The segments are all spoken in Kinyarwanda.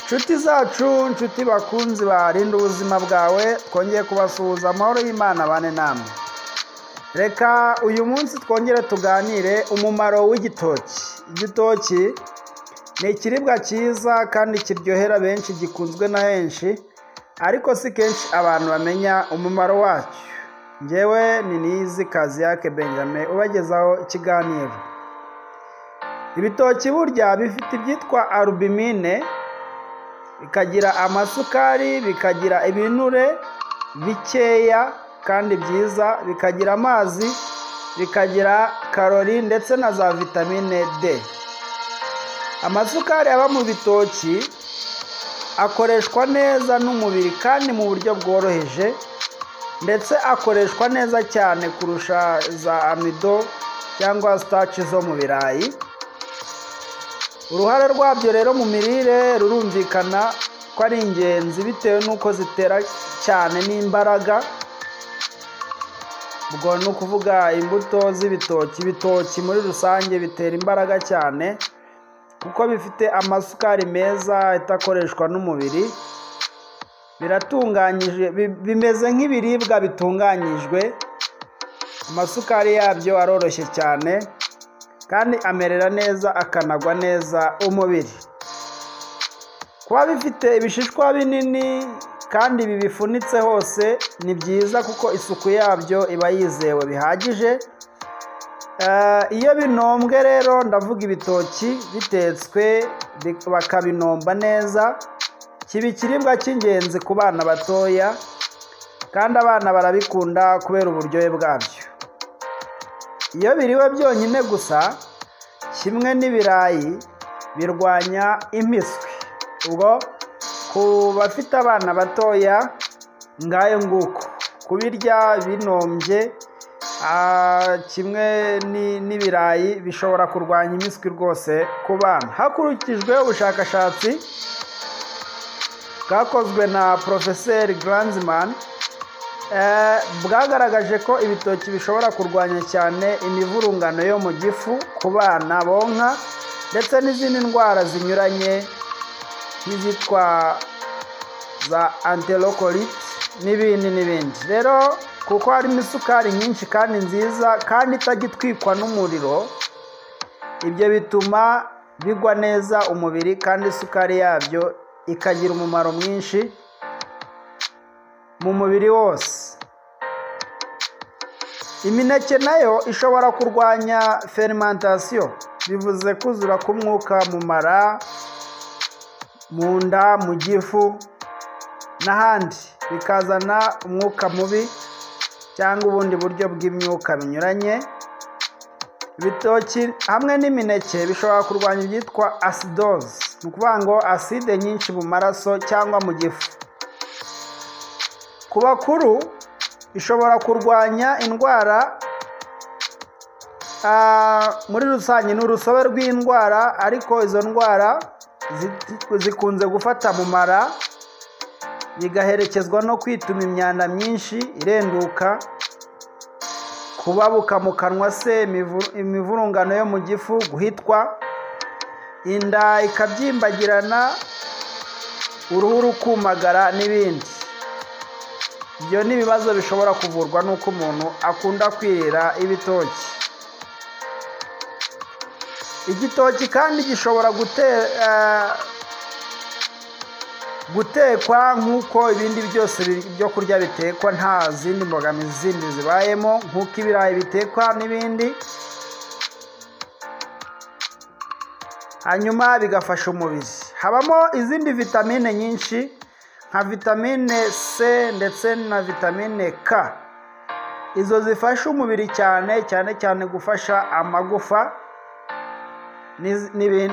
Inshuti zacu, inshuti bakunzi barinda ubuzima bwawe, twongeye kubasuhuza amahoro y'Imana bane namwe. Reka uyu munsi twongere tuganire umumaro w'igitoki. Igitoki ni ikiribwa cyiza kandi kiryohera benshi, gikunzwe na henshi, ariko si kenshi abantu bamenya umumaro wacyo. Njyewe ni Niyizi Kaziyake Benjamin ubagezaho ikiganiro. Ibitoki burya bifite ibyitwa albumine, bikagira amasukari, bikagira ibinure bikeya kandi byiza, bikagira amazi, bikagira kalori ndetse na za vitamine D. Amasukari aba mu bitoki akoreshwa neza n'umubiri kandi mu buryo bworoheje, ndetse akoreshwa neza cyane kurusha za amido cyangwa starch zo mu birayi. Uruhare rwabyo rero mu mirire rurumvikana ko ari ingenzi bitewe n'uko zitera cyane n'imbaraga. Ubwo ni ukuvuga imbuto z'ibitoki. Ibitoki muri rusange bitera imbaraga cyane kuko bifite amasukari meza itakoreshwa n'umubiri. Biratunganyije, bimeze nk'ibiribwa bitunganyijwe. Amasukari yabyo aroroshye cyane kandi amerera neza, akanagwa neza umubiri. Kuba bifite ibishishwa binini kandi bifunitse hose ni byiza kuko isuku yabyo iba yizewe bihagije. Iyo binombwe rero, ndavuga ibitoki bitetswe bakabinomba neza, kiba ikiribwa cy'ingenzi ku bana batoya kandi abana barabikunda kubera uburyohe bwabyo. Iyo biriwe byonyine gusa, kimwe n'ibirayi, birwanya impiswi. Ubwo ku bafite abana batoya ngayo nguko, kubirya binombye kimwe n'ibirayi bishobora kurwanya impiswi rwose ku bana. Hakurikijwe ubushakashatsi bwakozwe na Professor Glanzman, bwagaragaje ko ibitoki bishobora kurwanya cyane imivurungano yo mu gifu ku bana bonka, ndetse n'izindi ndwara zinyuranye nk'izitwa za enterocolite n'ibindi. Rero kuko harimo isukari nyinshi kandi nziza kandi itagitwikwa n'umuriro, ibyo bituma bigwa neza umubiri kandi isukari yabyo ikagira umumaro mwinshi mu mubiri wose. Imineke nayo ishobora kurwanya fermentation, bivuze kuzura k'umwuka mu mara, mu nda, mu gifu n'ahandi, bikazana umwuka mubi cyangwa ubundi buryo bw'imyuka binyuranye. Ibitoki hamwe n'imineke bishobora kurwanya ibyitwa acidose, ni ukuvuga ngo aside nyinshi mu maraso cyangwa mu gifu. Ku bakuru ishobora kurwanya indwara, muri rusange ni urusobe rw'indwara, ariko izo ndwara zikunze gufata mu mara, bigaherekezwa no kwituma imyanda myinshi irenduka, kubabuka mu kanwa se, imivurungano yo mu gifu, guhitwa, inda ikabyimbagirana, uruhu rukumagara n'ibindi. Ibyo ni ibibazo bishobora kuvurwa n'uko umuntu akunda kwirira ibitoki. Igitoki kandi gishobora gutekwa nk'uko ibindi byose byo kurya bitekwa, nta zindi mbogamizi zindi zibayemo, nk'uko ibirayi bitekwa n'ibindi, hanyuma bigafasha umubiri. Habamo izindi vitamine nyinshi nka vitamine C ndetse na vitamine K. Izo zifasha umubiri cyane gufasha amagufa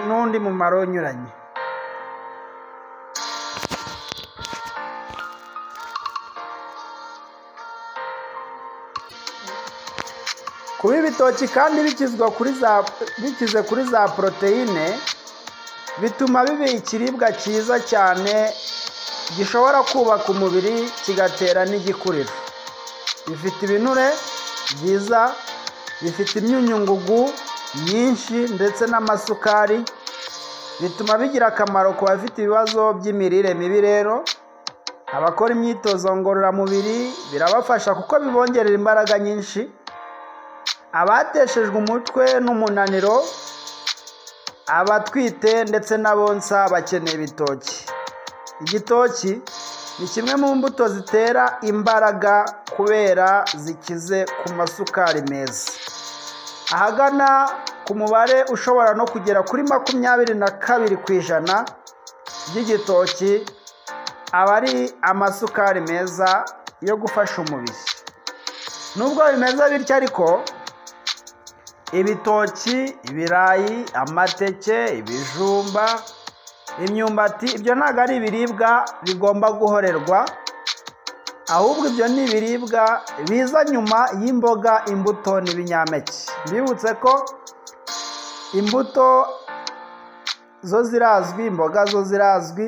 n'undi mumaro unyuranye. Kuba ibitoki kandi bikize kuri za proteine, bituma biba ikiribwa cyiza cyane gishobora kubaka umubiri kigatera n'igikuriro. Bifite ibinure byiza, bifite imyunyungugu nyinshi ndetse n'amasukari, bituma bigira akamaro ku bafite ibibazo by'imirire mibi. Rero abakora imyitozo ngororamubiri birabafasha kuko bibongerera imbaraga nyinshi. Abateshejwe umutwe n'umunaniro, abatwite ndetse n'abonsa bakeneye ibitoki. Igitoki ni kimwe mu mbuto zitera imbaraga kubera zikize ku masukari meza. Ahagana ku mubare ushobora no kugera kuri 22% by'igitoki aba ari amasukari meza yo gufasha umubiri. Nubwo bimeze bityo ariko, ibitoki, ibirayi, amateke, ibijumba, imyumbati, ibyo ntabwo ari ibiribwa bigomba guhorerwa, ahubwo ibyo ni ibiribwa biza nyuma y'imboga, imbuto n'ibinyampeke. Mbibutse ko imbuto zo zirazwi, imboga zo zirazwi,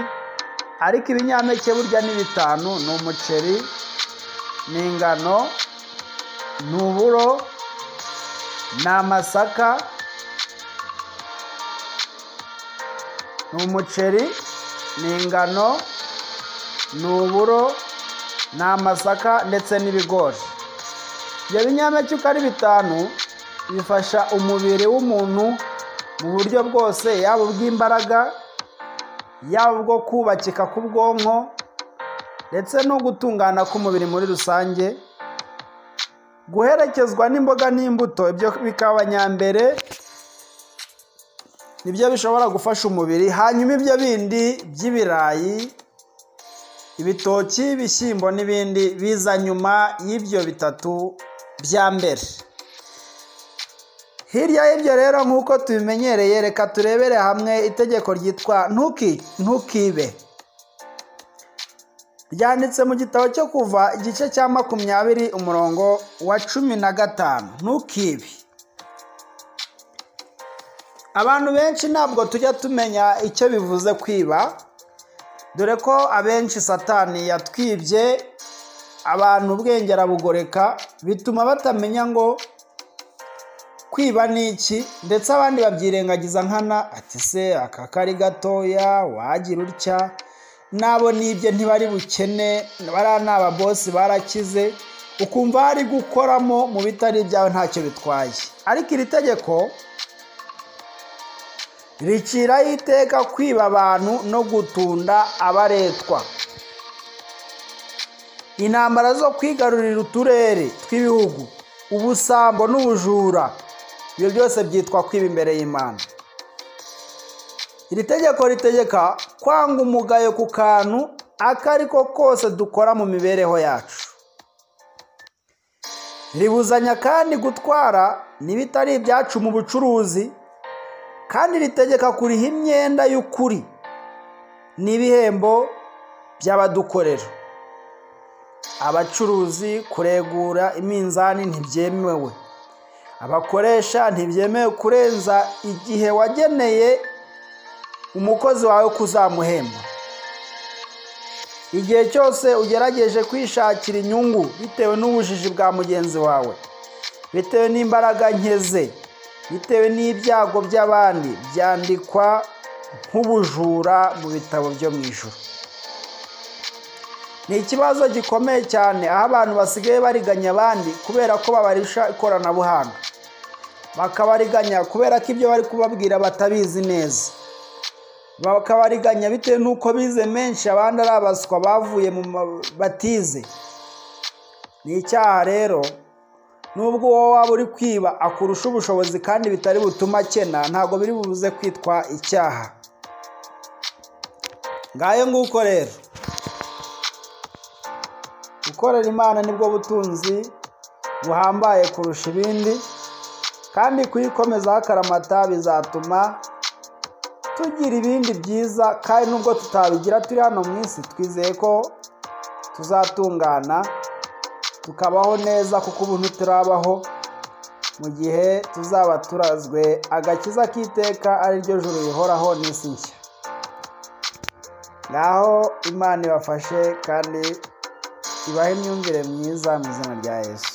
ariko ibinyampeke burya ni bitanu: ni umuceri, ni ingano, ni uburo, ni amasaka, ni umuceri, ni ingano, ni uburo, ni amasaka ndetse n'ibigori. Ibyo binyampeke uko ari bitanu bifasha umubiri w'umuntu mu buryo bwose, yaba ubw'imbaraga, yaba ubwo kubakika k'ubwonko ndetse no gutungana k'umubiri muri rusange, guherekezwa n'imboga n'imbuto. Ibyo bikaba nyambere, nibyo bishobora gufasha umubiri. Hanyuma ibyo bindi by'ibirayi, ibitoki, ibishyimbo n'ibindi biza nyuma y'ibyo bitatu bya mbere. Hirya y'ibyo rero, nk'uko tubimenyereye, reka turebere hamwe itegeko ryitwa ntukibe. Ryanditse mu gitabo cyo Kuva igice cya 20 umurongo wa 15. Ntukibe. Abantu benshi ntabwo tujya tumenya icyo bivuze kwiba, dore ko abenshi Satani yatwibye abantu ubwenge arabugoreka, bituma batamenya ngo kwiba ni iki, ndetse abandi babyirengagiza nkana, ati se aka kari gatoya wagira utya, nabo nibye ntibari bukene, bariya ni ababosi barakize, ukumva hari gukoramo mu bitari byawe ntacyo bitwaye. Ariko iri tegeko riciraho iteka kwiba abantu no gutunda abaretwa. Intambara zo kwigarurira uturere tw'ibihugu, ubusambo n'ubujura, ibyo byose byitwa kwiba imbere y'Imana. Iri tegeko ritegeka kwanga umugayo ku kantu ako ariko kose dukora mu mibereho yacu. Ribuzanya kandi gutwara n'ibitari ibyacu mu bucuruzi, kandi ritegeka kuriha imyenda y'ukuri n'ibihembo by'abadukorera. Abacuruzi kuregura iminzani ntibyemewe. Abakoresha ntibyemewe kurenza igihe wageneye umukozi wawe kuzamuhemba. Igihe cyose ugerageje kwishakira inyungu bitewe n'ubujiji bwa mugenzi wawe, bitewe n'imbaraga nke ze, bitewe n'ibyago by'abandi, byandikwa nk'ubujura mu bitabo byo mu ijuru. Ni ikibazo gikomeye cyane, aho abantu basigaye bariganya abandi kubera ko babarisha ikoranabuhanga. Bakabariganya kubera ko ibyo bari kubabwira batabizi neza. Bakabariganya bitewe n'uko bize menshi, abandi ari abaswa bavuye mu batize. Ni icyaha rero. Nubwo wowe waba uri kwiba akurusha ubushobozi kandi bitari butuma akena, ntabwo biri bubuze kwitwa icyaha. Ngayo nguko rero, gukorera Imana nibwo butunzi buhambaye kurusha ibindi, kandi kuyikomeza akaramata bizatuma tugira ibindi byiza, kandi nubwo tutabigira turi hano mu isi, twizeye ko tuzatungana tukabaho neza, kuko ubuntu turabaho mu gihe tuzaba turazwe agakiza k'iteka, ari ryo juru rihoraho n'isi nshya. Naho Imana ibafashe kandi ibahe imyumvire myiza mu izina rya Yesu.